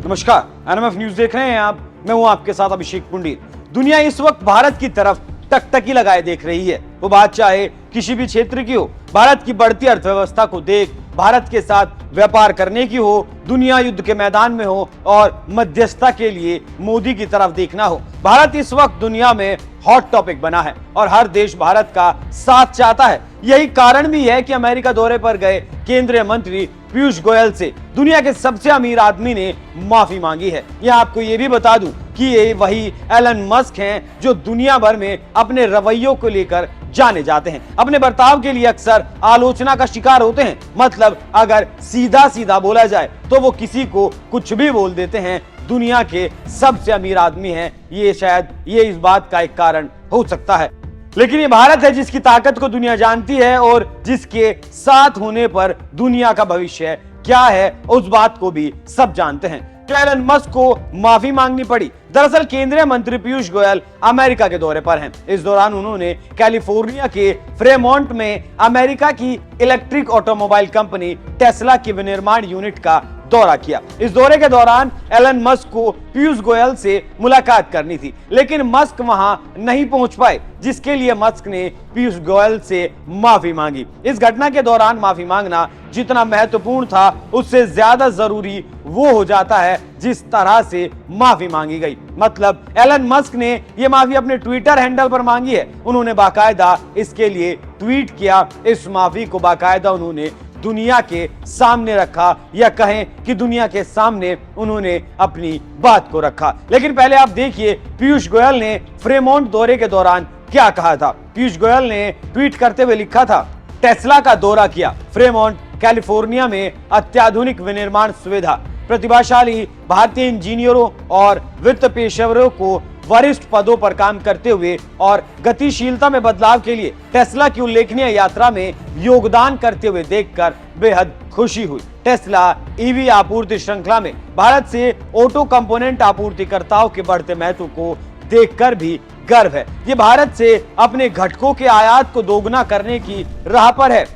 नमस्कार, NMF news देख रहे हैं आप। मैं हूं आपके साथ अभिषेक पुंडीर। दुनिया इस वक्त भारत की तरफ टकटकी लगाए देख रही है। वो बात चाहे किसी भी क्षेत्र की हो, भारत की बढ़ती अर्थव्यवस्था को देख, भारत के साथ व्यापार करने की हो, दुनिया युद्ध के मैदान में हो और मध्यस्थता के लिए मोदी की तरफ देखना हो, भारत इस वक्त दुनिया में हॉट टॉपिक बना है और हर देश भारत का साथ चाहता है। यही कारण भी है कि अमेरिका दौरे पर गए केंद्रीय मंत्री पीयूष गोयल से दुनिया के सबसे अमीर आदमी ने माफी मांगी है। यहां आपको ये भी बता दूं कि ये वही एलन मस्क हैं जो दुनिया भर में अपने रवैयों को लेकर जाने जाते हैं। अपने बर्ताव के लिए अक्सर आलोचना का शिकार होते हैं। मतलब अगर सीधा सीधा बोला जाए तो वो किसी को कुछ भी बोल देते हैं। दुनिया के सबसे अमीर आदमी हैं, ये शायद ये इस बात का एक कारण हो सकता है। लेकिन ये भारत है जिसकी ताकत को दुनिया जानती है और जिसके साथ होने पर दुनिया का भविष्य क्या है उस बात को भी सब जानते हैं। एलन मस्क को माफी मांगनी पड़ी। दरअसल केंद्रीय मंत्री पीयूष गोयल अमेरिका के दौरे पर हैं। इस दौरान उन्होंने कैलिफोर्निया के फ्रेमोंट में अमेरिका की इलेक्ट्रिक ऑटोमोबाइल कंपनी टेस्ला की विनिर्माण यूनिट का दौरा किया। इस दौरे के दौरान एलन मस्क को पीयूष गोयल से मुलाकात करनी थी, लेकिन मस्क वहां नहीं पहुंच पाए, जिसके लिए मस्क ने पीयूष गोयल से माफी मांगी। इस घटना के दौरान माफी मांगना जितना महत्वपूर्ण था, उससे ज्यादा जरूरी वो हो जाता है जिस तरह से माफी मांगी गई। मतलब एलन मस्क ने यह माफी अपने ट्विटर हैंडल पर मांगी है। उन्होंने बाकायदा इसके लिए ट्वीट किया। इस माफी को बाकायदा उन्होंने दुनिया के सामने रखा, या कहें कि दुनिया के सामने उन्होंने अपनी बात को रखा। लेकिन पहले आप देखिए पीयूष गोयल ने फ्रेमोंट दौरे के दौरान क्या कहा था। पीयूष गोयल ने ट्वीट करते हुए लिखा था, टेस्ला का दौरा किया, फ्रेमोंट कैलिफोर्निया में अत्याधुनिक विनिर्माण सुविधा, प्रतिभाशाली भारतीय इंजीनियरों और वित्त पेशेवरों को वरिष्ठ पदों पर काम करते हुए और गतिशीलता में बदलाव के लिए टेस्ला की उल्लेखनीय यात्रा में योगदान करते हुए देखकर बेहद खुशी हुई। टेस्ला ईवी आपूर्ति श्रृंखला में भारत से ऑटो कंपोनेंट आपूर्तिकर्ताओं के बढ़ते महत्व को देखकर भी गर्व है। ये भारत से अपने घटकों के आयात को दोगुना करने की राह पर है।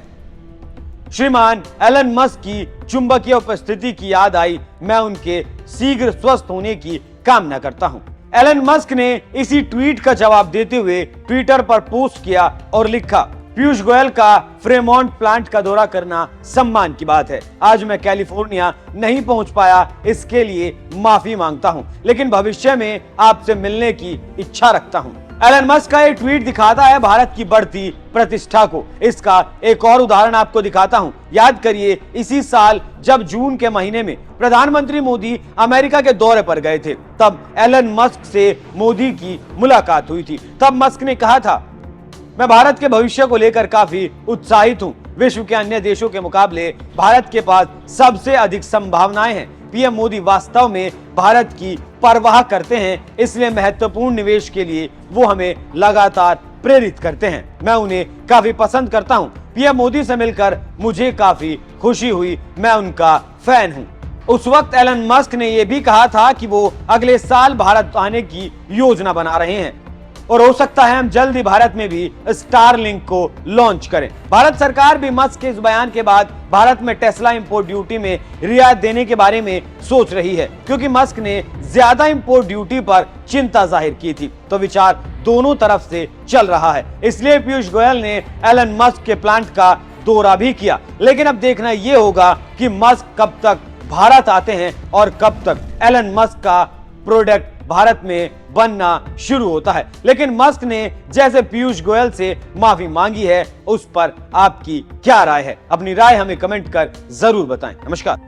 श्रीमान एलन मस्क की चुंबकीय उपस्थिति की याद आई। मैं उनके शीघ्र स्वस्थ होने की कामना करता हूं। एलन मस्क ने इसी ट्वीट का जवाब देते हुए ट्विटर पर पोस्ट किया और लिखा, पीयूष गोयल का फ्रेमोंट प्लांट का दौरा करना सम्मान की बात है। आज मैं कैलिफोर्निया नहीं पहुंच पाया, इसके लिए माफी मांगता हूं, लेकिन भविष्य में आपसे मिलने की इच्छा रखता हूं। एलन मस्क का ये ट्वीट दिखाता है भारत की बढ़ती प्रतिष्ठा को। इसका एक और उदाहरण आपको दिखाता हूं। याद करिए इसी साल जब जून के महीने में प्रधानमंत्री मोदी अमेरिका के दौरे पर गए थे, तब एलन मस्क से मोदी की मुलाकात हुई थी। तब मस्क ने कहा था, मैं भारत के भविष्य को लेकर काफी उत्साहित हूं। विश्व के अन्य देशों के मुकाबले भारत के पास सबसे अधिक संभावनाएं हैं। पीएम मोदी वास्तव में भारत की परवाह करते हैं, इसलिए महत्वपूर्ण निवेश के लिए वो हमें लगातार प्रेरित करते हैं। मैं उन्हें काफी पसंद करता हूं। पीएम मोदी से मिलकर मुझे काफी खुशी हुई। मैं उनका फैन हूं। उस वक्त एलन मस्क ने यह भी कहा था कि वो अगले साल भारत आने की योजना बना रहे हैं और हो सकता है हम जल्द ही भारत में भी स्टारलिंक को लॉन्च करें। भारत सरकार भी मस्क के इस बयान के बाद भारत में टेस्ला इंपोर्ट ड्यूटी में रियायत देने के बारे में सोच रही है, क्योंकि मस्क ने ज्यादा इंपोर्ट ड्यूटी पर चिंता जाहिर की थी। तो विचार दोनों तरफ से चल रहा है। इसलिए पीयूष गोयल ने एलन मस्क के प्लांट का दौरा भी किया। लेकिन अब देखना यह होगा कि मस्क कब तक भारत आते हैं और कब तक एलन मस्क का प्रोडक्ट भारत में बनना शुरू होता है। लेकिन मस्क ने जैसे पीयूष गोयल से माफी मांगी है, उस पर आपकी क्या राय है? अपनी राय हमें कमेंट कर जरूर बताएं। नमस्कार।